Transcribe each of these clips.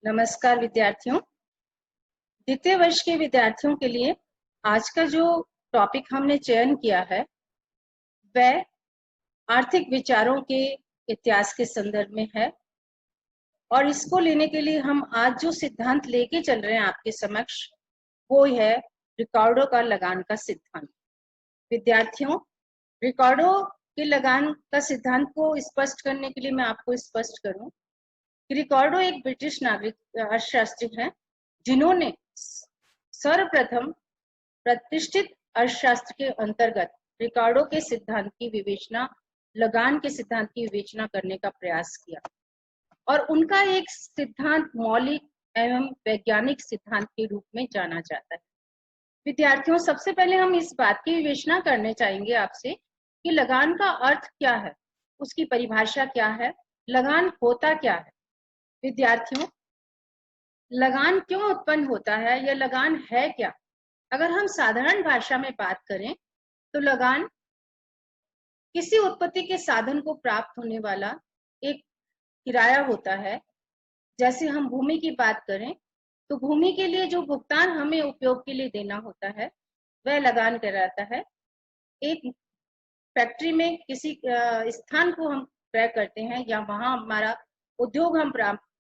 नमस्कार विद्यार्थियों। द्वितीय वर्ष के विद्यार्थियों के लिए आज का जो टॉपिक हमने चयन किया है वह आर्थिक विचारों के इतिहास के संदर्भ में है और इसको लेने के लिए हम आज जो सिद्धांत लेके चल रहे हैं आपके समक्ष वो है रिकार्डो का लगान का सिद्धांत। विद्यार्थियों, रिकार्डो के लगान का सिद्धांत को स्पष्ट करने के लिए मैं आपको स्पष्ट करूं कि रिकार्डो एक ब्रिटिश नागरिक अर्थशास्त्री हैं जिन्होंने सर्वप्रथम प्रतिष्ठित अर्थशास्त्र के अंतर्गत रिकार्डो के सिद्धांत की विवेचना, लगान के सिद्धांत की विवेचना करने का प्रयास किया और उनका एक सिद्धांत मौलिक एवं वैज्ञानिक सिद्धांत के रूप में जाना जाता है। विद्यार्थियों, सबसे पहले हम इस बात की विवेचना करने चाहेंगे आपसे कि लगान का अर्थ क्या है, उसकी परिभाषा क्या है, लगान होता क्या है। विद्यार्थियों, लगान क्यों उत्पन्न होता है या लगान है क्या? अगर हम साधारण भाषा में बात करें तो लगान किसी उत्पत्ति के साधन को प्राप्त होने वाला एक किराया होता है। जैसे हम भूमि की बात करें तो भूमि के लिए जो भुगतान हमें उपयोग के लिए देना होता है वह लगान कहलाता है। एक फैक्ट्री में किसी स्थान को हम क्रय करते हैं या वहां हमारा उद्योग हम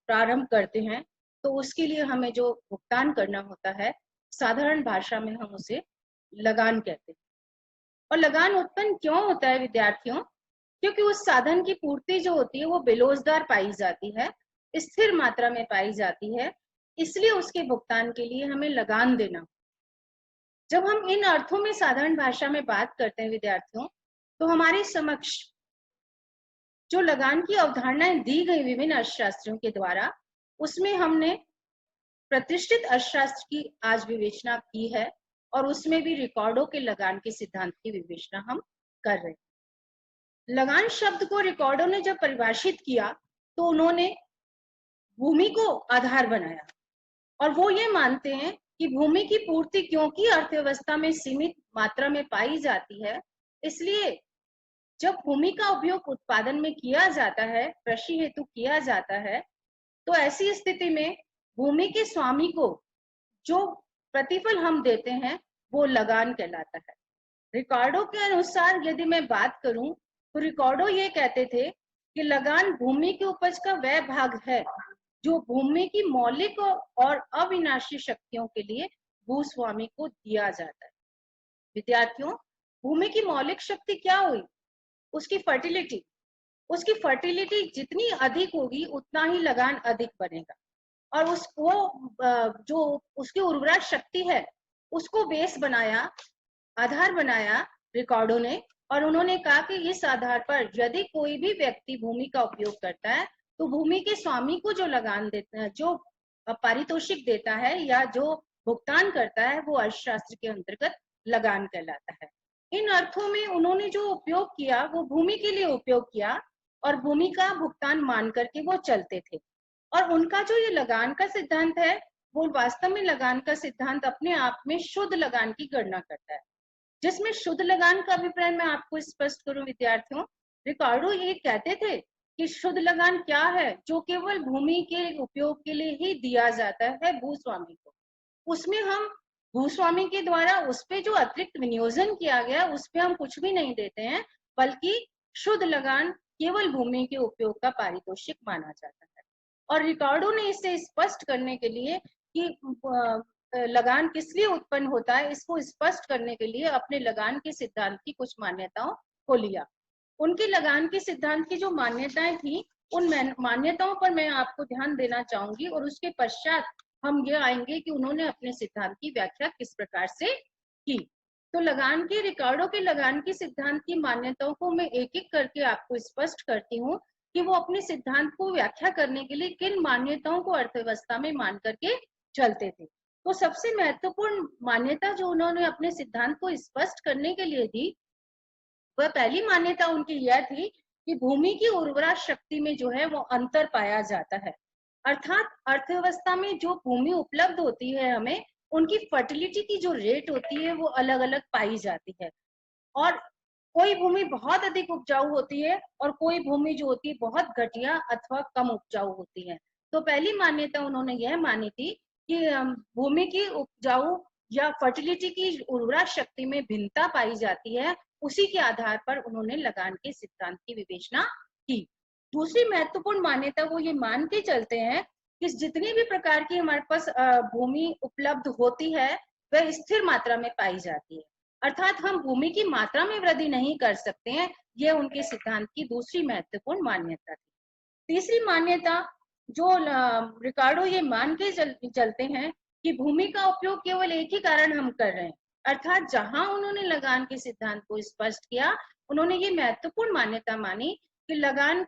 प्रारंभ करते हैं तो उसके लिए हमें जो भुगतान करना होता है साधारण भाषा में हम उसे लगान कहते हैं। और लगान उत्पन्न क्यों होता है विद्यार्थियों? क्योंकि उस साधन की पूर्ति जो होती है वो बेरोजगार पाई जाती है, स्थिर मात्रा में पाई जाती है, इसलिए उसके भुगतान के लिए हमें लगान देना। जब हम इन अर्थों में साधारण भाषा में बात करते हैं विद्यार्थियों, तो हमारे समक्ष जो लगान की अवधारणाएं दी गई विभिन्न अर्थशास्त्रियों के द्वारा, उसमें हमने प्रतिष्ठित अर्थशास्त्र की आज विवेचना की है और उसमें भी रिकार्डो के लगान के सिद्धांत की विवेचना हम कर रहे हैं। लगान शब्द को रिकार्डो ने जब परिभाषित किया तो उन्होंने भूमि को आधार बनाया और वो ये मानते हैं कि भूमि की पूर्ति क्योंकि अर्थव्यवस्था में सीमित मात्रा में पाई जाती है, इसलिए जब भूमि का उपयोग उत्पादन में किया जाता है, कृषि हेतु किया जाता है, तो ऐसी स्थिति में भूमि के स्वामी को जो प्रतिफल हम देते हैं वो लगान कहलाता है। रिकार्डो के अनुसार यदि मैं बात करूं तो रिकार्डो ये कहते थे कि लगान भूमि की उपज का वह भाग है जो भूमि की मौलिक और अविनाशी शक्तियों के लिए भूस्वामी को दिया जाता है। विद्यार्थियों, भूमि की मौलिक शक्ति क्या हुई? उसकी फर्टिलिटी। उसकी फर्टिलिटी जितनी अधिक होगी उतना ही लगान अधिक बनेगा और उसको जो उसकी उर्वरा शक्ति है उसको बेस बनाया, आधार बनाया रिकार्डो ने और उन्होंने कहा कि इस आधार पर यदि कोई भी व्यक्ति भूमि का उपयोग करता है तो भूमि के स्वामी को जो लगान देता है, जो पारितोषिक देता है या जो भुगतान करता है वो अर्थशास्त्र के अंतर्गत लगान कहलाता है। इन अर्थों में उन्होंने जो उपयोग किया वो भूमि के लिए उपयोग किया और भूमि का भुगतान मान करके वो चलते थे। और उनका जो ये लगान का सिद्धांत है वो वास्तव में लगान का सिद्धांत अपने आप में शुद्ध लगान की गणना करता है। जिसमें शुद्ध लगान का अभिप्राय मैं आपको स्पष्ट करूं विद्यार्थियों, रिकार्डो ये कहते थे कि शुद्ध लगान क्या है? जो केवल भूमि के उपयोग के लिए ही दिया जाता है भूस्वामी को। उसमें हम भूस्वामी के द्वारा उस पे जो अतिरिक्त विनियोजन किया गया उस पे हम कुछ भी नहीं देते हैं, बल्कि शुद्ध लगान केवल भूमि के उपयोग का पारितोषिक माना जाता है। और रिकार्डो ने इसे स्पष्ट करने के लिए कि लगान किस लिए उत्पन्न होता है, इसको स्पष्ट करने के लिए अपने लगान के सिद्धांत की कुछ मान्यताओं को लिया। उनके लगान के सिद्धांत की जो मान्यताएं थी उन मान्यताओं पर मैं आपको ध्यान देना चाहूंगी और उसके पश्चात हम ये आएंगे कि उन्होंने अपने सिद्धांत की व्याख्या किस प्रकार से की। तो लगान के रिकार्डो के लगान की सिद्धांत की मान्यताओं को मैं एक एक करके आपको स्पष्ट करती हूँ कि वो अपने सिद्धांत को व्याख्या करने के लिए किन मान्यताओं को अर्थव्यवस्था में मान करके चलते थे। तो सबसे महत्वपूर्ण मान्यता जो उन्होंने अपने सिद्धांत को स्पष्ट करने के लिए दी वह पहली मान्यता उनकी यह थी कि भूमि की उर्वरा शक्ति में जो है वो अंतर पाया जाता है। अर्थात अर्थव्यवस्था में जो भूमि उपलब्ध होती है हमें उनकी फर्टिलिटी की जो रेट होती है वो अलग अलग पाई जाती है और कोई भूमि बहुत अधिक उपजाऊ होती है और कोई भूमि जो होती है बहुत घटिया अथवा कम उपजाऊ होती है। तो पहली मान्यता उन्होंने यह मानी थी कि भूमि की उपजाऊ या फर्टिलिटी की उर्वरा शक्ति में भिन्नता पाई जाती है, उसी के आधार पर उन्होंने लगान के सिद्धांत की विवेचना की। दूसरी महत्वपूर्ण मान्यता वो ये मान के चलते हैं कि जितनी भी प्रकार की हमारे पास भूमि उपलब्ध होती है वह स्थिर मात्रा में पाई जाती है, अर्थात हम भूमि की मात्रा में वृद्धि नहीं कर सकते हैं। यह उनके सिद्धांत की दूसरी महत्वपूर्ण मान्यता थी। तीसरी मान्यता जो रिकार्डो ये मान के चलते हैं कि भूमि का उपयोग केवल एक ही कारण हम कर रहे हैं, अर्थात जहां उन्होंने लगान के सिद्धांत को स्पष्ट किया, उन्होंने ये महत्वपूर्ण मान्यता मानी कि लगान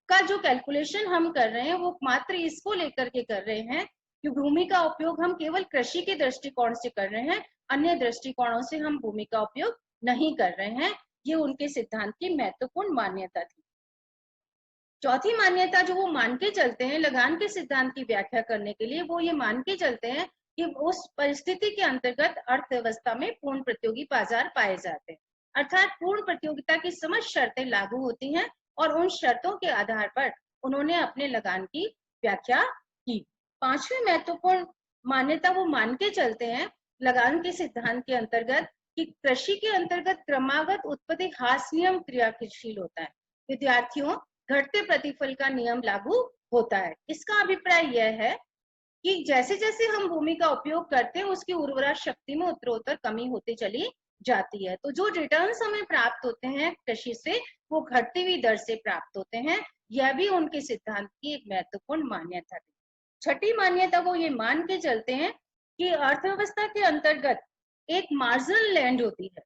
का जो कैलकुलेशन हम कर रहे हैं वो मात्र इसको लेकर के कर रहे हैं कि भूमि का उपयोग हम केवल कृषि के दृष्टिकोण से कर रहे हैं, अन्य दृष्टिकोणों से हम भूमि का उपयोग नहीं कर रहे हैं। ये उनके सिद्धांत की महत्वपूर्ण मान्यता थी। चौथी मान्यता जो वो मान के चलते हैं लगान के सिद्धांत की व्याख्या करने के लिए, वो ये मान के चलते हैं कि उस परिस्थिति के अंतर्गत अर्थव्यवस्था में पूर्ण प्रतियोगी बाजार पाए जाते हैं, अर्थात पूर्ण प्रतियोगिता की समस्त शर्तें लागू होती हैं और उन शर्तों के आधार पर उन्होंने अपने लगान की व्याख्या की। पांचवी महत्वपूर्ण मान्यता वो मान के चलते हैं लगान के सिद्धांत के अंतर्गत कि कृषि के अंतर्गत क्रमागत उत्पत्ति ह्रास नियम क्रियाशील होता है। विद्यार्थियों, घटते प्रतिफल का नियम लागू होता है। इसका अभिप्राय यह है कि जैसे जैसे हम भूमि का उपयोग करते हैं उसकी उर्वरा शक्ति में उत्तरोत्तर कमी होती चली जाती है, तो जो रिटर्न्स हमें प्राप्त होते हैं कृषि से वो घटती हुई दर से प्राप्त होते हैं। यह भी उनके सिद्धांत की एक महत्वपूर्ण मान्यता थी। छठी मान्यता वो ये मान के चलते हैं कि अर्थव्यवस्था के अंतर्गत एक मार्जिनल लैंड होती है,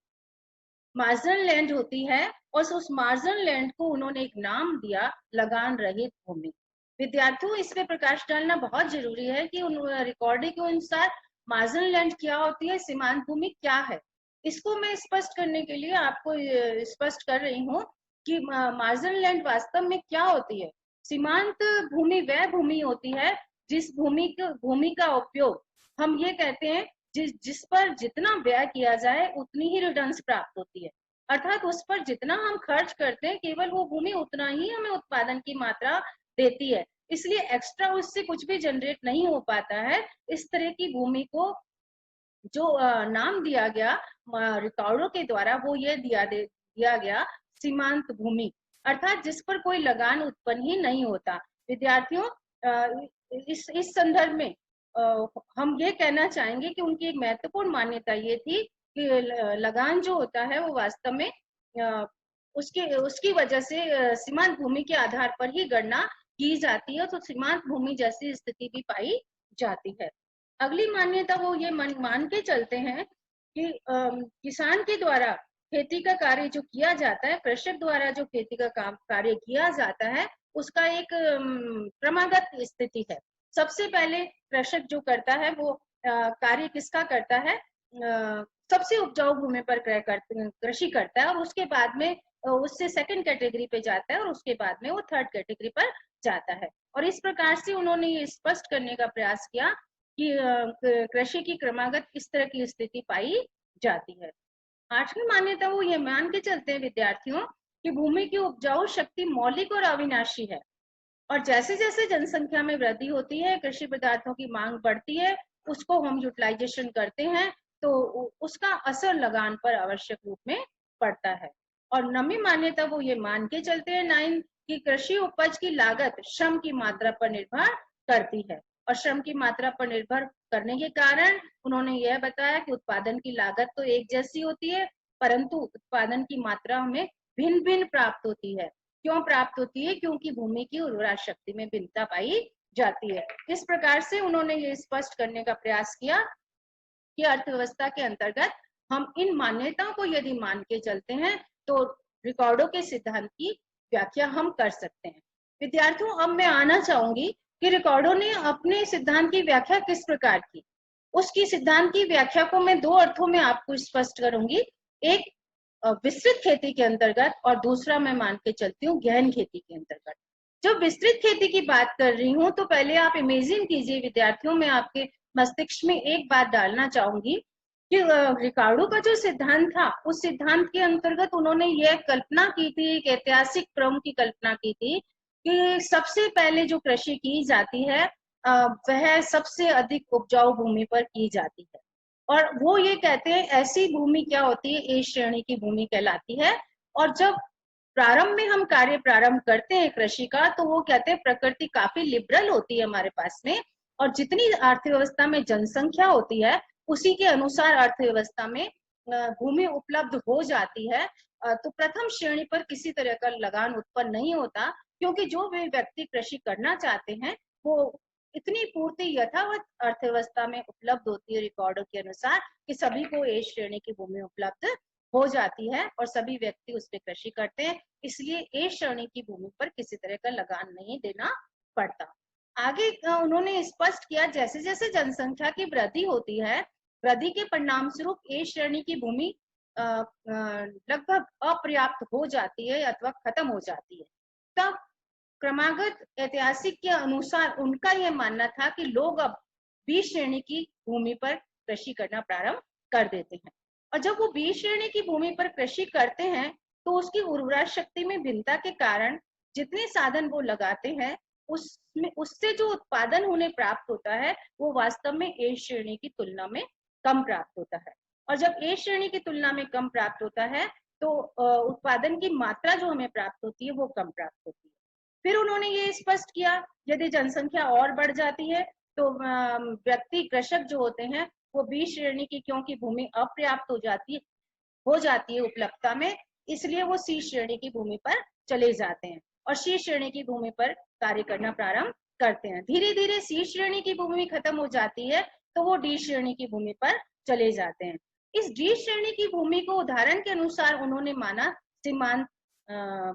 मार्जिनल लैंड होती है और उस मार्जिनल लैंड को उन्होंने एक नाम दिया लगान रहित भूमि। विद्यार्थियों, इस पे प्रकाश डालना बहुत जरूरी है कि उन रिकॉर्डिंग के अनुसार मार्जिनल लैंड क्या होती है, सीमांत भूमि क्या है। इसको मैं स्पष्ट करने के लिए आपको स्पष्ट कर रही हूँ कि मार्जिनल लैंड वास्तव में क्या होती है। सीमांत भूमि वह भूमि होती है जिस भूमि का उपयोग हम ये कहते हैं जिस पर जितना व्यय किया जाए उतनी ही रिटर्न्स प्राप्त होती है, अर्थात उस पर जितना हम खर्च करते हैं केवल वो भूमि उतना ही हमें उत्पादन की मात्रा देती है, इसलिए एक्स्ट्रा उससे कुछ भी जनरेट नहीं हो पाता है। इस तरह की भूमि को जो नाम दिया गया रिकॉर्डों के द्वारा वो ये दिया गया सीमांत भूमि, अर्थात जिस पर कोई लगान उत्पन्न ही नहीं होता। विद्यार्थियों, इस संदर्भ में हम ये कहना चाहेंगे कि उनकी एक महत्वपूर्ण मान्यता ये थी कि लगान जो होता है वो वास्तव में उसकी वजह से सीमांत भूमि के आधार पर ही गणना की जाती है, तो सीमांत भूमि जैसी स्थिति भी पाई जाती है। अगली मान्यता वो ये मान के चलते हैं कि किसान के द्वारा खेती का कार्य जो किया जाता है, कृषक द्वारा जो खेती का कार्य किया जाता है उसका एक क्रमागत स्थिति है। सबसे पहले कृषक जो करता है वो कार्य किसका करता है, सबसे उपजाऊ भूमि पर कृषि करता है और उसके बाद में उससे सेकंड कैटेगरी पे जाता है और उसके बाद में वो थर्ड कैटेगरी पर जाता है। और इस प्रकार से उन्होंने ये स्पष्ट करने का प्रयास किया कि कृषि की क्रमागत इस तरह की स्थिति पाई जाती है। आठवीं मान्यता वो ये मान के चलते हैं विद्यार्थियों कि भूमि की उपजाऊ शक्ति मौलिक और अविनाशी है और जैसे जैसे जनसंख्या में वृद्धि होती है, कृषि पदार्थों की मांग बढ़ती है, उसको हम यूटिलाइजेशन करते हैं तो उसका असर लगान पर आवश्यक रूप में पड़ता है। और नवीं मान्यता वो ये मान के चलते हैं 9 कि कृषि उपज की लागत श्रम की मात्रा पर निर्भर करती है और श्रम की मात्रा पर निर्भर करने के कारण उन्होंने यह बताया कि उत्पादन की लागत तो एक जैसी होती है परंतु उत्पादन की मात्रा हमें भिन्न भिन्न प्राप्त होती है। क्यों प्राप्त होती है? क्योंकि भूमि की उर्वरा शक्ति में भिन्नता पाई जाती है। इस प्रकार से उन्होंने ये स्पष्ट करने का प्रयास किया कि अर्थव्यवस्था के अंतर्गत हम इन मान्यताओं को यदि मान के चलते हैं तो रिकॉर्डों के सिद्धांत की व्याख्या हम कर सकते हैं। विद्यार्थियों, अब मैं आना चाहूंगी कि रिकॉर्डों ने अपने सिद्धांत की व्याख्या किस प्रकार की। उसकी सिद्धांत की व्याख्या को मैं दो अर्थों में आपको स्पष्ट करूंगी, एक विस्तृत खेती के अंतर्गत और दूसरा मैं मान के चलती हूँ गहन खेती के अंतर्गत। जब विस्तृत खेती की बात कर रही हूँ तो पहले आप इमेजिन कीजिए विद्यार्थियों, मैं आपके मस्तिष्क में एक बात डालना चाहूंगी कि रिकार्डो का जो सिद्धांत था उस सिद्धांत के अंतर्गत उन्होंने यह कल्पना की थी, एक ऐतिहासिक क्रम की कल्पना की थी कि सबसे पहले जो कृषि की जाती है वह सबसे अधिक उपजाऊ भूमि पर की जाती है। और वो ये कहते हैं ऐसी भूमि क्या होती है, ए श्रेणी की भूमि कहलाती है। और जब प्रारंभ में हम कार्य प्रारंभ करते हैं कृषि का, तो वो कहते हैं प्रकृति काफी लिबरल होती है हमारे पास में, और जितनी अर्थव्यवस्था में जनसंख्या होती है उसी के अनुसार अर्थव्यवस्था में भूमि उपलब्ध हो जाती है। तो प्रथम श्रेणी पर किसी तरह का लगान उत्पन्न नहीं होता, क्योंकि जो भी व्यक्ति कृषि करना चाहते हैं वो इतनी पूर्ति यथावत अर्थव्यवस्था में उपलब्ध होती है रिकॉर्डों के अनुसार कि सभी को ए श्रेणी की भूमि उपलब्ध हो जाती है और सभी व्यक्ति उस पर कृषि करते हैं। इसलिए ए श्रेणी की भूमि पर किसी तरह का लगान नहीं देना पड़ता। आगे उन्होंने स्पष्ट किया जैसे जैसे जनसंख्या की वृद्धि होती है, वृद्धि के परिणाम स्वरूप ए श्रेणी की भूमि लगभग अपर्याप्त हो जाती है अथवा खत्म हो जाती है। तब क्रमागत ऐतिहासिक के अनुसार उनका यह मानना था कि लोग अब बी श्रेणी की भूमि पर कृषि करना प्रारंभ कर देते हैं। और जब वो बी श्रेणी की भूमि पर कृषि करते हैं तो उसकी उर्वरा शक्ति में भिन्नता के कारण जितने साधन वो लगाते हैं उसमें उससे जो उत्पादन उन्हें प्राप्त होता है वो वास्तव में ए श्रेणी की तुलना में कम प्राप्त होता है। और जब ए श्रेणी की तुलना में कम प्राप्त होता है तो उत्पादन की मात्रा जो हमें प्राप्त होती है वो कम प्राप्त होती है। फिर उन्होंने ये स्पष्ट किया यदि जनसंख्या और बढ़ जाती है तो व्यक्ति कृषक जो होते हैं वो बी श्रेणी की, क्योंकि भूमि अपर्याप्त हो जाती है उपलब्धता में, इसलिए वो सी श्रेणी की भूमि पर चले जाते हैं और सी श्रेणी की भूमि पर कार्य करना प्रारंभ करते हैं। धीरे धीरे सी श्रेणी की भूमि खत्म हो जाती है तो वो डी श्रेणी की भूमि पर चले जाते हैं। इस डी श्रेणी की भूमि को उदाहरण के अनुसार उन्होंने माना सीमांत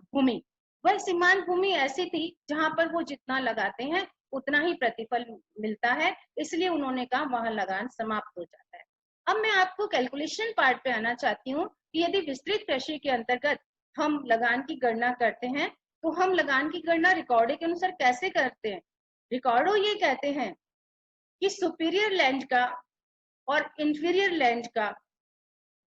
भूमि। वह सीमांत भूमि ऐसी थी जहां पर वो जितना लगाते हैं उतना ही प्रतिफल मिलता है, इसलिए उन्होंने कहा वहां लगान समाप्त हो जाता है। अब मैं आपको कैलकुलेशन पार्ट पे आना चाहती हूँ कि यदि विस्तृत कृषि के अंतर्गत हम लगान की गणना करते हैं तो हम लगान की गणना रिकॉर्डो के अनुसार कैसे करते हैं। रिकॉर्डो ये कहते हैं कि सुपीरियर लैंड का और इंफीरियर लैंड का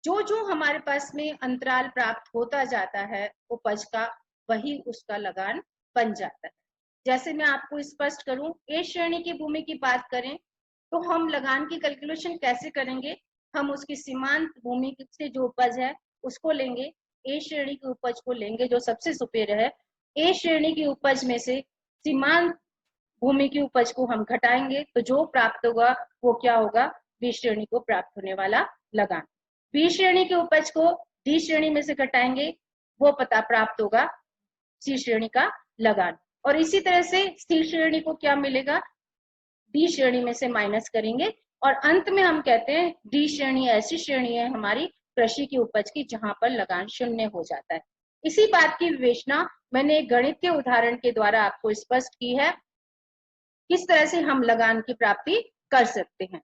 जो जो हमारे पास में अंतराल प्राप्त होता जाता है उपज का, वही उसका लगान बन जाता है। जैसे मैं आपको स्पष्ट करूं, ए श्रेणी की भूमि की बात करें तो हम लगान की कैलकुलेशन कैसे करेंगे। हम उसकी सीमांत भूमि से जो उपज है उसको लेंगे, ए श्रेणी की उपज को लेंगे जो सबसे सुपीरियर है, ए श्रेणी की उपज में से सीमांत भूमि की उपज को हम घटाएंगे तो जो प्राप्त होगा वो क्या होगा, बी श्रेणी को प्राप्त होने वाला लगान। बी श्रेणी की उपज को डी श्रेणी में से घटाएंगे, वो पता प्राप्त होगा सी श्रेणी का लगान। और इसी तरह से सी श्रेणी को क्या मिलेगा, डी श्रेणी में से माइनस करेंगे और अंत में हम कहते हैं डी श्रेणी ऐसी श्रेणी है हमारी कृषि की उपज की जहां पर लगान शून्य हो जाता है। इसी बात की विवेचना मैंने एक गणित के उदाहरण के द्वारा आपको स्पष्ट की है, किस तरह से हम लगान की प्राप्ति कर सकते हैं।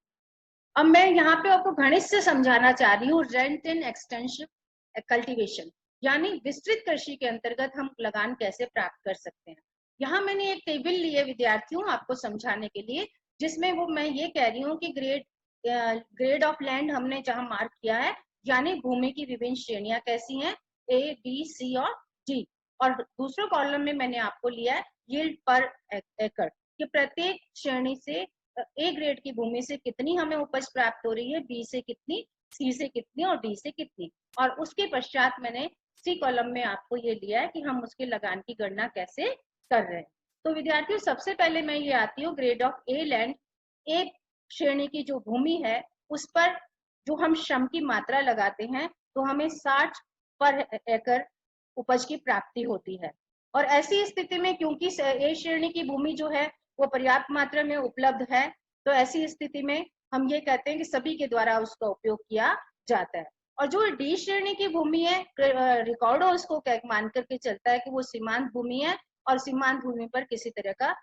अब मैं यहाँ पे आपको गणित से समझाना चाह रही हूँ रेंट एंड एक्सटेंशन कल्टीवेशन, यानी विस्तृत कृषि के अंतर्गत हम लगान कैसे प्राप्त कर सकते हैं। यहाँ मैंने एक टेबल ली है विद्यार्थियों आपको समझाने के लिए, जिसमें वो मैं ये कह रही हूँ कि ग्रेड ऑफ लैंड हमने जहाँ मार्क किया है, यानी भूमि की विभिन्न श्रेणियां कैसी हैं, ए बी सी और डी। और दूसरे कॉलम में मैंने आपको लिया है यील्ड पर एकड़, कि प्रत्येक श्रेणी से ए ग्रेड की भूमि से कितनी हमें उपज प्राप्त हो रही है, बी से कितनी, सी से कितनी और डी से कितनी। और उसके पश्चात मैंने सी कॉलम में आपको ये लिया है कि हम उसके लगान की गणना कैसे कर रहे हैं। तो विद्यार्थियों सबसे पहले मैं ये आती हूँ ग्रेड ऑफ ए लैंड, एक श्रेणी की जो भूमि है उस पर जो हम श्रम की मात्रा लगाते हैं तो हमें 60 पर एकड़ उपज की प्राप्ति होती है। और ऐसी स्थिति में क्योंकि ए श्रेणी की भूमि जो है वो पर्याप्त मात्रा में उपलब्ध है, तो ऐसी स्थिति में हम ये कहते हैं कि सभी के द्वारा उसका उपयोग किया जाता है। और जो डी श्रेणी की भूमि है रिकॉर्ड उसको मान करके चलता है कि वो सीमांत भूमि है और सीमांत भूमि पर किसी तरह का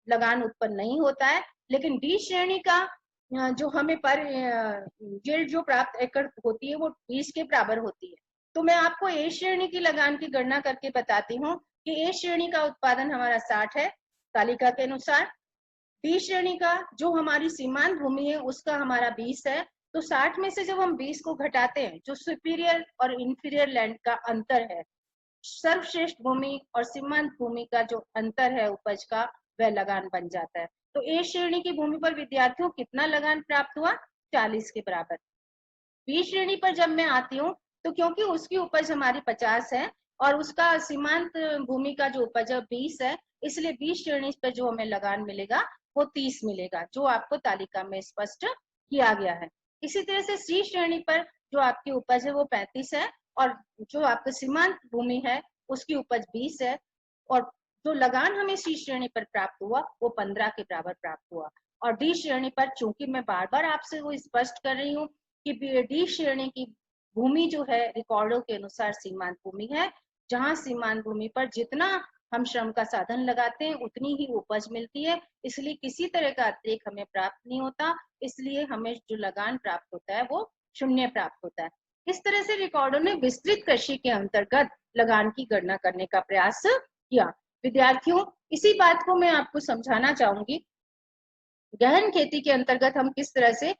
लगान उत्पन्न नहीं होता है। लेकिन डी श्रेणी का जो हमें पर यील्ड जो प्राप्त एकड़ होती है वो 20 के बराबर होती है। तो मैं आपको ए श्रेणी की लगान की गणना करके बताती हूँ कि ए श्रेणी का उत्पादन हमारा 60 है तालिका के अनुसार, डी श्रेणी का जो हमारी सीमांत भूमि है उसका हमारा 20 है। तो 60 में से जब हम 20 को घटाते हैं, जो सुपीरियर और इंफीरियर लैंड का अंतर है, सर्वश्रेष्ठ भूमि और सीमांत भूमि का जो अंतर है उपज का, वह लगान बन जाता है। तो ए श्रेणी की भूमि पर विद्यार्थियों कितना लगान प्राप्त हुआ? 40 के बराबर। बी श्रेणी पर जब मैं आती हूँ तो क्योंकि उसकी उपज हमारी 50 है और उसका सीमांत भूमि का जो उपज है 20 है, इसलिए बी श्रेणी पर जो हमें लगान मिलेगा वो 30 मिलेगा, जो आपको तालिका में स्पष्ट किया गया है। इसी तरह से सी श्रेणी पर जो आपकी उपज है वो 35 है और जो आपका सीमांत भूमि है उसकी उपज 20 है और जो लगान हमें सी श्रेणी पर प्राप्त हुआ वो 15 के बराबर प्राप्त हुआ। और डी श्रेणी पर, चूंकि मैं बार बार आपसे वो स्पष्ट कर रही हूँ कि डी श्रेणी की भूमि जो है रिकॉर्डों के अनुसार सीमांत भूमि है, जहां सीमांत भूमि पर जितना हम श्रम का साधन लगाते हैं उतनी ही उपज मिलती है, इसलिए किसी तरह का अतिरिक्त हमें प्राप्त नहीं होता, इसलिए हमें जो लगान प्राप्त होता है वो शून्य प्राप्त होता है। इस तरह से रिकॉर्डों ने विस्तृत कृषि के अंतर्गत लगान की गणना करने का प्रयास किया। विद्यार्थियों, इसी बात को मैं आपको समझाना चाहूंगी। गहन खेती के अंतर्गत हम किस तरह से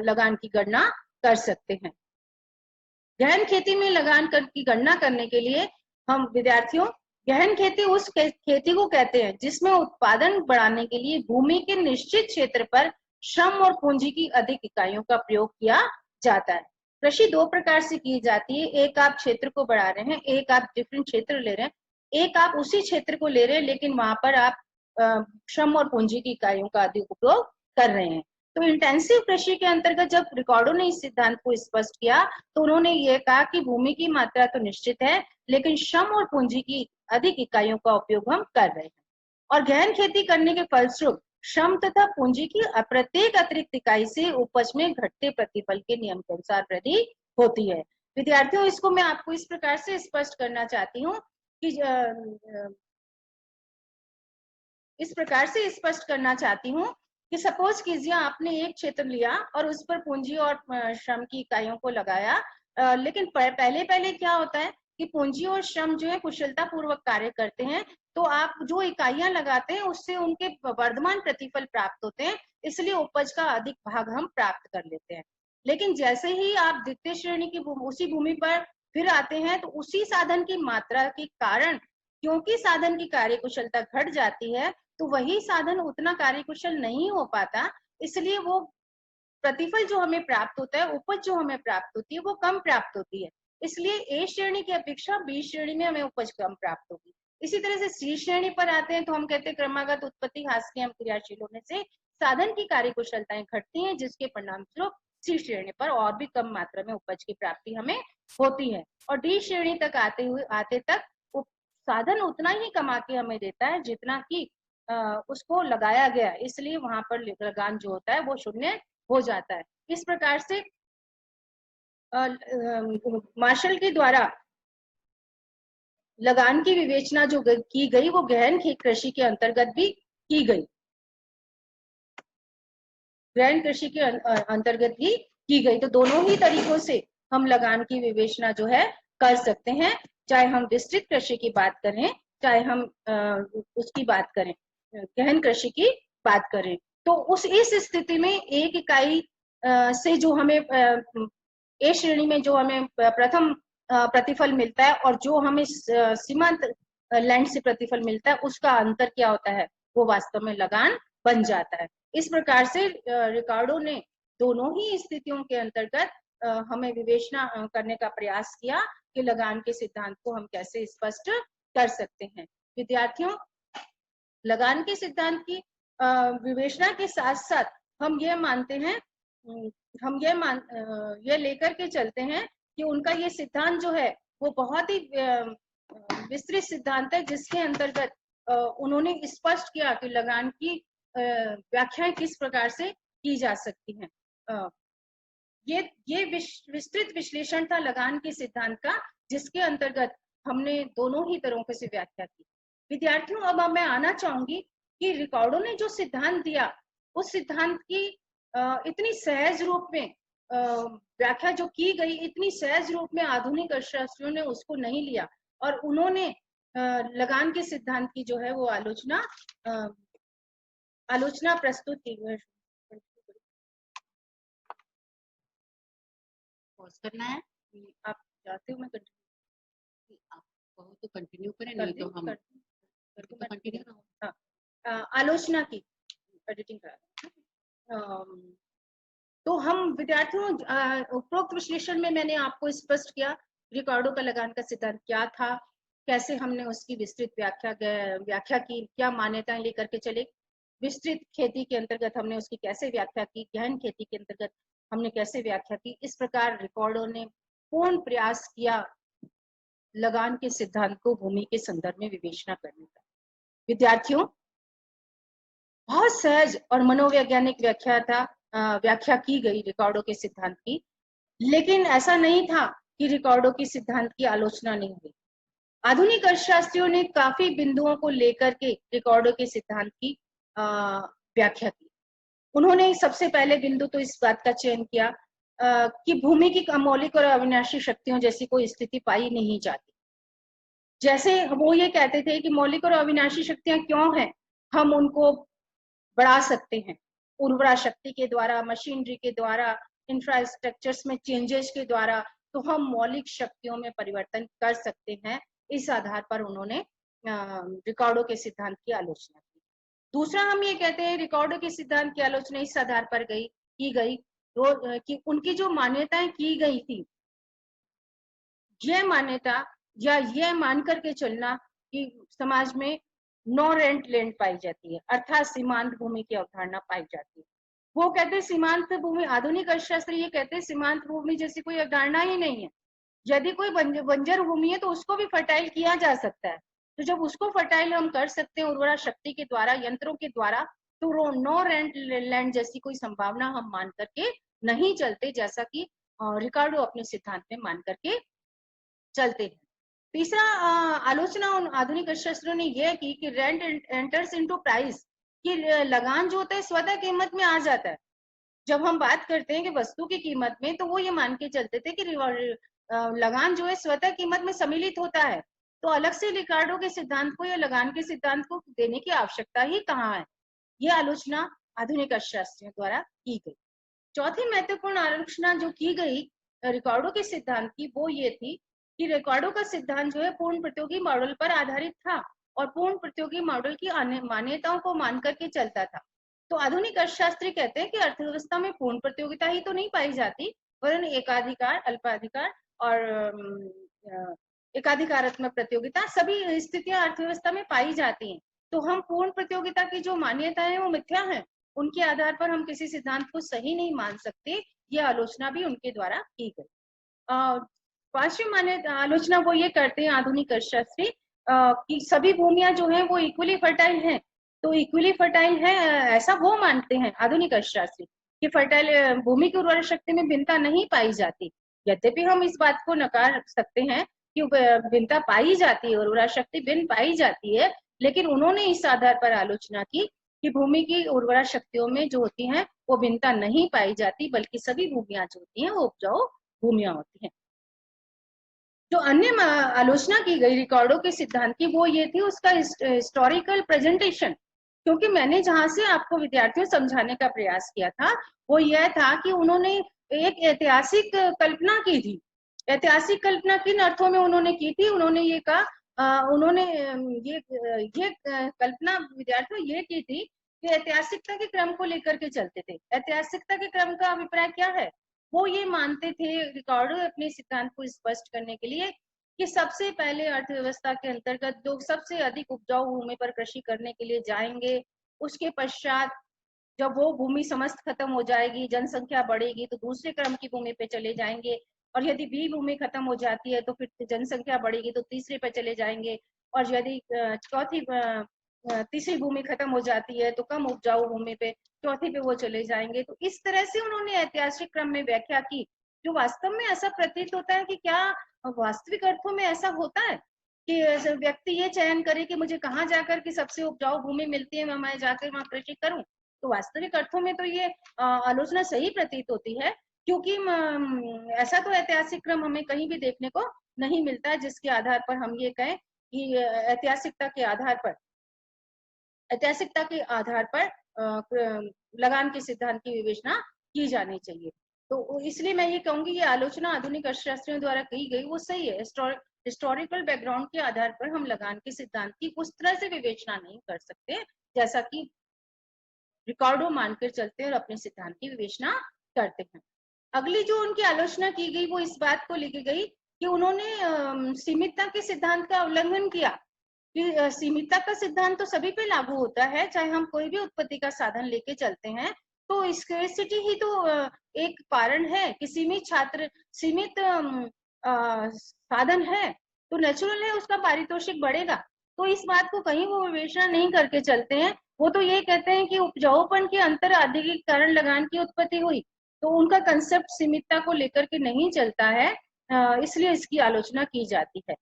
लगान की गणना कर सकते हैं। गहन खेती में लगान की गणना करने के लिए हम विद्यार्थियों, गहन खेती उस खेती को कहते हैं जिसमें उत्पादन बढ़ाने के लिए भूमि के निश्चित क्षेत्र पर श्रम और पूंजी की अधिक इकाइयों का प्रयोग किया जाता है। कृषि दो प्रकार से की जाती है, एक आप क्षेत्र को बढ़ा रहे हैं, एक आप डिफरेंट क्षेत्र ले रहे हैं, एक आप उसी क्षेत्र को ले रहे हैं लेकिन वहां पर आप श्रम और पूंजी की इकाइयों का अधिक उपयोग कर रहे हैं। तो इंटेंसिव कृषि के अंतर्गत जब रिकॉर्डों ने इस सिद्धांत को स्पष्ट किया तो उन्होंने ये कहा कि भूमि की मात्रा तो निश्चित है लेकिन श्रम और पूंजी की अधिक इकाइयों का उपयोग हम कर रहे हैं और गहन खेती करने के फलस्वरूप श्रम तथा पूंजी की प्रत्येक अतिरिक्त इकाई से उपज में घटते प्रतिफल के नियम के अनुसार वृद्धि होती है। विद्यार्थियों, इसको मैं आपको इस प्रकार से स्पष्ट करना चाहती हूँ कि इस प्रकार से स्पष्ट करना चाहती हूँ कि सपोज कीजिए आपने एक क्षेत्र लिया और उस पर पूंजी और श्रम की इकाइयों को लगाया, लेकिन पहले पहले क्या होता है कि पूंजी और श्रम जो है कुशलता पूर्वक कार्य करते हैं, तो आप जो इकाइयां लगाते हैं उससे उनके वर्धमान प्रतिफल प्राप्त होते हैं, इसलिए उपज का अधिक भाग हम प्राप्त कर लेते हैं। लेकिन जैसे ही आप द्वितीय श्रेणी की उसी भूमि पर फिर आते हैं तो उसी साधन की मात्रा के कारण, क्योंकि साधन की कार्यकुशलता घट जाती है, तो वही साधन उतना कार्यकुशल नहीं हो पाता, इसलिए वो प्रतिफल जो हमें प्राप्त होता है, उपज जो हमें प्राप्त होती है वो कम प्राप्त होती है। इसलिए ए श्रेणी की अपेक्षा बी श्रेणी में हमें उपज कम प्राप्त होगी। इसी तरह से सी श्रेणी पर आते हैं तो हम कहते हैं क्रमागत उत्पत्ति ह्रास के हम क्रियाशील होने से साधन की कार्यकुशलताएं घटती हैं, जिसके परिणाम स्वरूप सी श्रेणी पर और भी कम मात्रा में उपज की प्राप्ति हमें होती है और डी श्रेणी तक आते तक साधन उतना ही कमा के हमें देता है जितना कि उसको लगाया गया, इसलिए वहां पर लगान जो होता है वो शून्य हो जाता है। इस प्रकार से मार्शल के द्वारा लगान की विवेचना जो की गई वो गहन कृषि के अंतर्गत भी की गई, गहन कृषि के अंतर्गत भी की गई। तो दोनों ही तरीकों से हम लगान की विवेचना जो है कर सकते हैं, चाहे हम विस्तृत कृषि की बात करें, चाहे हम उसकी बात करें, गहन कृषि की बात करें। तो इस स्थिति में एक इकाई से जो हमें ए श्रेणी में जो हमें प्रथम प्रतिफल मिलता है और जो हमें सीमांत लैंड से प्रतिफल मिलता है, उसका अंतर क्या होता है, वो वास्तव में लगान बन जाता है। इस प्रकार से रिकार्डो ने दोनों ही स्थितियों के अंतर्गत हमें विवेचना करने का प्रयास किया कि लगान के सिद्धांत को हम कैसे स्पष्ट कर सकते हैं। विद्यार्थियों, लगान के सिद्धांत की विवेचना के साथ साथ हम ये मानते हैं, हम ये लेकर के चलते हैं कि उनका ये सिद्धांत जो है वो बहुत ही विस्तृत सिद्धांत है, जिसके अंतर्गत उन्होंने स्पष्ट किया कि लगान की व्याख्याएं किस प्रकार से की जा सकती हैं। ये विस्तृत विश्लेषण था लगान के सिद्धांत का, जिसके अंतर्गत हमने दोनों ही तरह से व्याख्या की। विद्यार्थियों, अब मैं आना चाहूंगी कि रिकॉर्डो ने जो सिद्धांत दिया उस सिद्धांत की इतनी सहज रूप में व्याख्या जो की गई, इतनी सहज रूप में आधुनिक अर्थशास्त्रियों ने उसको नहीं लिया और उन्होंने लगान के सिद्धांत की जो है वो आलोचना प्रस्तुत की। पॉज करना है, आप चाहते हो मैं कंटिन्यू? कहो तो कंटिन्यू करें, कर नहीं दें, तो हम तो तो कंटिन्यू रहो। हाँ, आलोचना की एडिटिंग करा। तो हम विद्यार्थियों उपरोक्त विश्लेषण में मैंने आपको स्पष्ट किया रिकॉर्डो का लगान का सिद्धांत क्या था, कैसे हमने उसकी विस्तृत व्याख्या की, क्या मान्यताएं लेकर के चले, विस्तृत खेती के अंतर्गत हमने उसकी कैसे व्याख्या की, गहन खेती के अंतर्गत हमने कैसे व्याख्या की। इस प्रकार रिकॉर्डो ने पूर्ण प्रयास किया लगान के सिद्धांत को भूमि के संदर्भ में विवेचना करने का। विद्यार्थियों, बहुत सहज और मनोवैज्ञानिक व्याख्या की गई रिकॉर्डो के सिद्धांत की, लेकिन ऐसा नहीं था कि रिकॉर्डो की सिद्धांत की आलोचना नहीं हुई। आधुनिक अर्थशास्त्रियों ने काफी बिंदुओं को लेकर के रिकॉर्डो के सिद्धांत की व्याख्या की। उन्होंने सबसे पहले बिंदु तो इस बात का चयन किया कि भूमि की मौलिक और अविनाशी शक्तियों जैसी कोई स्थिति पाई नहीं जाती। जैसे वो ये कहते थे कि मौलिक और अविनाशी शक्तियां क्यों हैं, हम उनको बढ़ा सकते हैं उर्वरा शक्ति के द्वारा, मशीनरी के द्वारा, इंफ्रास्ट्रक्चर्स में चेंजेस के द्वारा, तो हम मौलिक शक्तियों में परिवर्तन कर सकते हैं। इस आधार पर उन्होंने रिकॉर्डो के सिद्धांत की आलोचना की। दूसरा, हम ये कहते हैं रिकॉर्डो के सिद्धांत की आलोचना इस आधार पर की गई कि उनकी जो मान्यताएं की गई थी, यह मान्यता या यह मान करके चलना कि समाज में नो रेंट लैंड पाई जाती है, अर्थात सीमांत भूमि की अवधारणा पाई जाती है। वो कहते हैं सीमांत भूमि, आधुनिक अर्थशास्त्री ये कहते हैं सीमांत भूमि जैसी कोई अवधारणा ही नहीं है। यदि कोई बंजर भूमि है तो उसको भी फर्टाइल किया जा सकता है। तो जब उसको फर्टाइल हम कर सकते हैं उर्वरा शक्ति के द्वारा, यंत्रों के द्वारा, तो नो रेंट लैंड जैसी कोई संभावना हम मान करके नहीं चलते, जैसा कि रिकार्डो अपने सिद्धांत में मान करके चलते हैं। तीसरा आलोचना आधुनिक अर्थशास्त्रियों ने यह की कि रेंट एंटर्स इनटू प्राइस, कि लगान जो होता है स्वतः कीमत में आ जाता है। जब हम बात करते हैं कि वस्तु की कीमत में, तो वो ये मान के चलते थे कि लगान जो है स्वतः कीमत में सम्मिलित होता है, तो अलग से रिकार्डो के सिद्धांत को या लगान के सिद्धांत को देने की आवश्यकता ही कहाँ है। ये आलोचना आधुनिक अर्थशास्त्रियों द्वारा की गई। चौथी महत्वपूर्ण आलोचना जो की गई रिकॉर्डो के सिद्धांत की, वो ये थी कि रिकॉर्डो का सिद्धांत जो है पूर्ण प्रतियोगी मॉडल पर आधारित था और पूर्ण प्रतियोगी मॉडल की मान्यताओं को मान करके चलता था। तो आधुनिक अर्थशास्त्री कहते हैं कि अर्थव्यवस्था में पूर्ण प्रतियोगिता ही तो नहीं पाई जाती, वरन एकाधिकार, अल्पाधिकार और एकाधिकारात्मक प्रतियोगिता सभी स्थितियां अर्थव्यवस्था में पाई जाती हैं। तो हम पूर्ण प्रतियोगिता की जो मान्यता है वो मिथ्या है, उनके आधार पर हम किसी सिद्धांत को सही नहीं मान सकते। ये आलोचना भी उनके द्वारा की गई। पांचवी मान्यता आलोचना वो ये करते हैं आधुनिक अर्थशास्त्री कि सभी भूमियां जो हैं वो इक्वली फर्टाइल हैं। तो इक्वली फर्टाइल है ऐसा वो मानते हैं आधुनिक अर्थशास्त्री कि फर्टाइल भूमि की उर्वरा शक्ति में भिन्नता नहीं पाई जाती। यद्यपि हम इस बात को नकार सकते हैं कि भिन्नता पाई जाती है, उर्वरा शक्ति भिन्न पाई जाती है, लेकिन उन्होंने इस आधार पर आलोचना की कि भूमि की उर्वरा शक्तियों में जो होती हैं वो भिन्नता नहीं पाई जाती, बल्कि सभी भूमियां जो होती हैं वो उपजाऊ भूमियां होती हैं। जो अन्य आलोचना की गई रिकॉर्डो के सिद्धांत की, वो ये थी उसका हिस्टोरिकल प्रेजेंटेशन। क्योंकि मैंने जहां से आपको विद्यार्थियों समझाने का प्रयास किया था वो यह था कि उन्होंने एक ऐतिहासिक कल्पना की थी। ऐतिहासिक कल्पना किन अर्थों में उन्होंने की थी? उन्होंने ये कहा, उन्होंने ये कल्पना विद्यार्थियों ये की थी कि ऐतिहासिकता के क्रम को लेकर के चलते थे। ऐतिहासिकता के क्रम का अभिप्राय क्या है? वो ये मानते थे रिकॉर्डो अपने सिद्धांत को स्पष्ट करने के लिए कि सबसे पहले अर्थव्यवस्था के अंतर्गत जो सबसे अधिक उपजाऊ भूमि पर कृषि करने के लिए जाएंगे, उसके पश्चात जब वो भूमि समस्त खत्म हो जाएगी, जनसंख्या बढ़ेगी, तो दूसरे क्रम की भूमि पे चले जाएंगे, और यदि भी भूमि खत्म हो जाती है तो फिर जनसंख्या बढ़ेगी तो तीसरे पे चले जाएंगे, और यदि तीसरी भूमि खत्म हो जाती है तो कम उपजाऊ भूमि पे चौथी पे वो चले जाएंगे। तो इस तरह से उन्होंने ऐतिहासिक क्रम में व्याख्या की, जो वास्तव में ऐसा प्रतीत होता है कि क्या वास्तविक अर्थों में ऐसा होता है कि व्यक्ति ये चयन करे कि मुझे कहाँ जाकर के सबसे उपजाऊ भूमि मिलती है, मैं जाकर वहां कृषि करूं। तो वास्तविक अर्थों में तो ये आलोचना सही प्रतीत होती है, क्योंकि ऐसा तो ऐतिहासिक क्रम हमें कहीं भी देखने को नहीं मिलता है जिसके आधार पर हम ये कहें कि ऐतिहासिकता के आधार पर लगान के सिद्धांत की विवेचना की जानी चाहिए। तो इसलिए मैं ये कहूंगी ये आलोचना आधुनिक अर्थशास्त्रियों द्वारा की गई वो सही है, हिस्टोरिकल बैकग्राउंड के आधार पर हम लगान के सिद्धांत की उस तरह से विवेचना नहीं कर सकते जैसा कि रिकॉर्डो मानकर चलते हैं और अपने सिद्धांत की विवेचना करते हैं। अगली जो उनकी आलोचना की गई वो इस बात को लेके गई कि उन्होंने सीमितता के सिद्धांत का उल्लंघन किया कि सीमितता का सिद्धांत तो सभी पे लागू होता है, चाहे हम कोई भी उत्पत्ति का साधन लेके चलते हैं तो स्केर्सिटी ही तो एक कारण है कि सीमित साधन है तो नेचुरल है उसका पारितोषिक बढ़ेगा। तो इस बात को कहीं वो विवेचना नहीं करके चलते हैं, वो तो ये कहते हैं कि उपजाऊपन के अंतर आदि के कारण लगान की उत्पत्ति हुई, तो उनका कंसेप्ट सीमितता को लेकर के नहीं चलता है, इसलिए इसकी आलोचना की जाती है।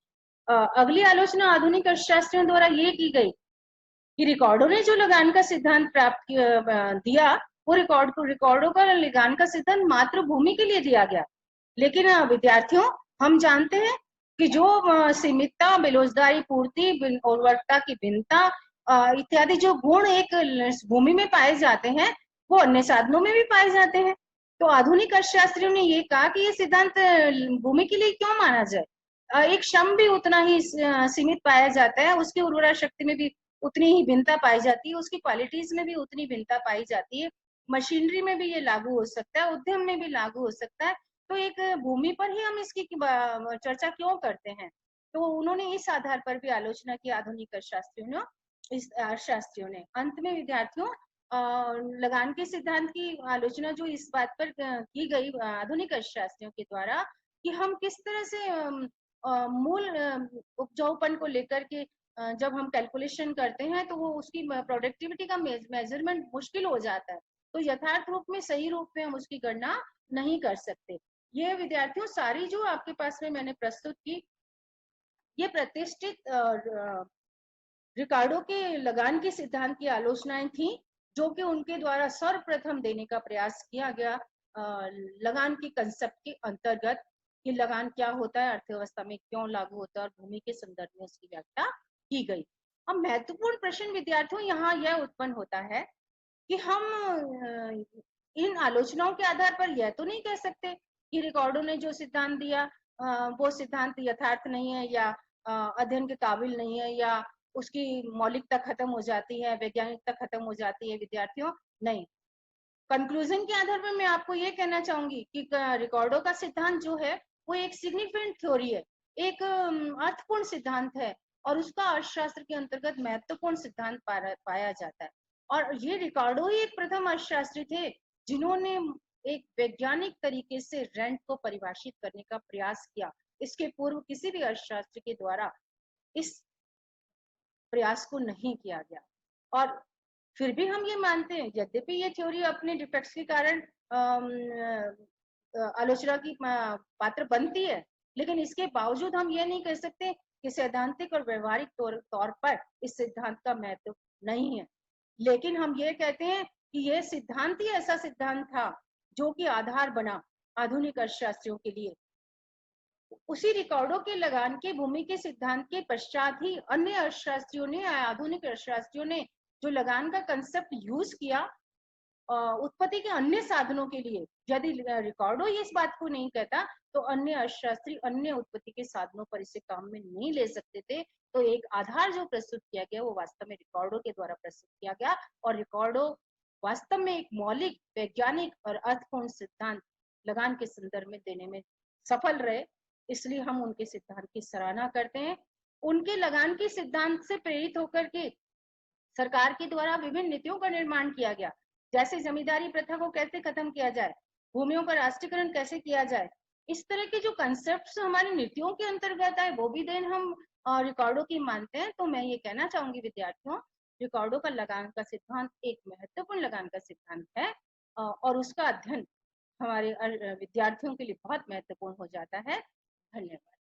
अगली आलोचना आधुनिक अर्थशास्त्रियों द्वारा ये की गई कि रिकॉर्डो ने जो लगान का सिद्धांत प्राप्त दिया वो रिकॉर्डो का लगान का सिद्धांत मात्र भूमि के लिए दिया गया, लेकिन विद्यार्थियों हम जानते हैं कि जो सीमितता, बेरोजगारी पूर्ति, उर्वरकता की भिन्नता इत्यादि जो गुण एक भूमि में पाए जाते हैं वो अन्य साधनों में भी पाए जाते हैं। तो आधुनिक अर्थशास्त्रियों ने ये कहा कि ये सिद्धांत भूमि के लिए क्यों माना जाए, एक श्रम भी उतना ही सीमित पाया जाता है, उसकी उर्वरा शक्ति में भी उतनी ही भिन्नता पाई जाती है, उसकी क्वालिटीज में भी उतनी भिन्नता पाई जाती है, मशीनरी में भी ये लागू हो सकता है, उद्यम में भी लागू हो सकता है, तो एक भूमि पर ही हम इसकी चर्चा क्यों करते हैं। तो उन्होंने इस आधार पर भी आलोचना की आधुनिक अर्थशास्त्रियों ने। अंत में विद्यार्थियों लगान के सिद्धांत की आलोचना जो इस बात पर की गई आधुनिक अर्थशास्त्रियों के द्वारा कि हम किस तरह से मूल उपजाऊपन को लेकर के जब हम कैलकुलेशन करते हैं तो वो उसकी प्रोडक्टिविटी का मेजरमेंट मुश्किल हो जाता है, तो यथार्थ रूप में सही रूप में हम उसकी गणना नहीं कर सकते। ये विद्यार्थियों सारी जो आपके पास में मैंने प्रस्तुत की ये प्रतिष्ठित रिकार्डो के लगान के सिद्धांत की आलोचनाएं थी जो कि उनके द्वारा सर्वप्रथम देने का प्रयास किया गया लगान की कंसेप्ट के अंतर्गत कि लगान क्या होता है, अर्थव्यवस्था में क्यों लागू होता है और भूमि के संदर्भ में उसकी व्याख्या की गई। अब महत्वपूर्ण प्रश्न विद्यार्थियों यहाँ यह उत्पन्न होता है कि हम इन आलोचनाओं के आधार पर यह तो नहीं कह सकते कि रिकॉर्डो ने जो सिद्धांत दिया वो सिद्धांत यथार्थ नहीं है या अध्ययन के काबिल नहीं है या उसकी मौलिकता खत्म हो जाती है, वैज्ञानिकता खत्म हो जाती है। विद्यार्थियों नहीं, कंक्लूजन के आधार पर मैं आपको ये कहना चाहूंगी कि रिकॉर्डो का सिद्धांत जो है वो एक सिग्निफिकेंट थ्योरी है, एक अर्थपूर्ण सिद्धांत है और उसका अर्थशास्त्र के अंतर्गत महत्वपूर्ण सिद्धांत पाया जाता है। और ये रिकॉर्डो ही एक प्रथम अर्थशास्त्री थे जिन्होंने एक वैज्ञानिक तरीके से रेंट को परिभाषित करने का प्रयास किया। इसके पूर्व किसी भी अर्थशास्त्र के द्वारा इस प्रयास को नहीं किया गया। और फिर भी हम ये मानते हैं यद्यपि ये थ्योरी अपने डिफेक्ट्स के कारण आलोचना की पात्र बनती है, लेकिन इसके बावजूद हम ये नहीं कह सकते कि सैद्धांतिक और व्यवहारिक तौर पर इस सिद्धांत का महत्व नहीं है। लेकिन हम ये कहते हैं कि यह सिद्धांत ही ऐसा सिद्धांत था जो कि आधार बना आधुनिक अर्थशास्त्रियों के लिए। उसी रिकॉर्डो के लगान के भूमि के सिद्धांत के पश्चात ही अन्य अर्थशास्त्रियों ने, आधुनिक अर्थशास्त्रियों ने जो लगान का कंसेप्ट यूज किया उत्पत्ति के अन्य साधनों के लिए। यदि रिकॉर्डो इस बात को नहीं कहता तो अन्य अर्थशास्त्री अन्य उत्पत्ति के साधनों पर इसे काम में नहीं ले सकते थे। तो एक आधार जो प्रस्तुत किया गया वो वास्तव में रिकॉर्डो के द्वारा प्रस्तुत किया गया और रिकॉर्डो वास्तव में एक मौलिक, वैज्ञानिक और अर्थपूर्ण सिद्धांत लगान के संदर्भ में देने में सफल रहे, इसलिए हम उनके सिद्धांत की सराहना करते हैं। उनके लगान के सिद्धांत से प्रेरित होकर के सरकार के द्वारा विभिन्न नीतियों का निर्माण किया गया, जैसे जमींदारी प्रथा को कैसे खत्म किया जाए, भूमियों का राष्ट्रीयकरण कैसे किया जाए। इस तरह के जो कंसेप्ट्स हमारी नीतियों के अंतर्गत आए वो भी देन हम रिकॉर्डो की मानते हैं। तो मैं ये कहना चाहूंगी विद्यार्थियों, रिकॉर्डो का लगान का सिद्धांत एक महत्वपूर्ण लगान का सिद्धांत है और उसका अध्ययन हमारे विद्यार्थियों के लिए बहुत महत्वपूर्ण हो जाता है। धन्यवाद।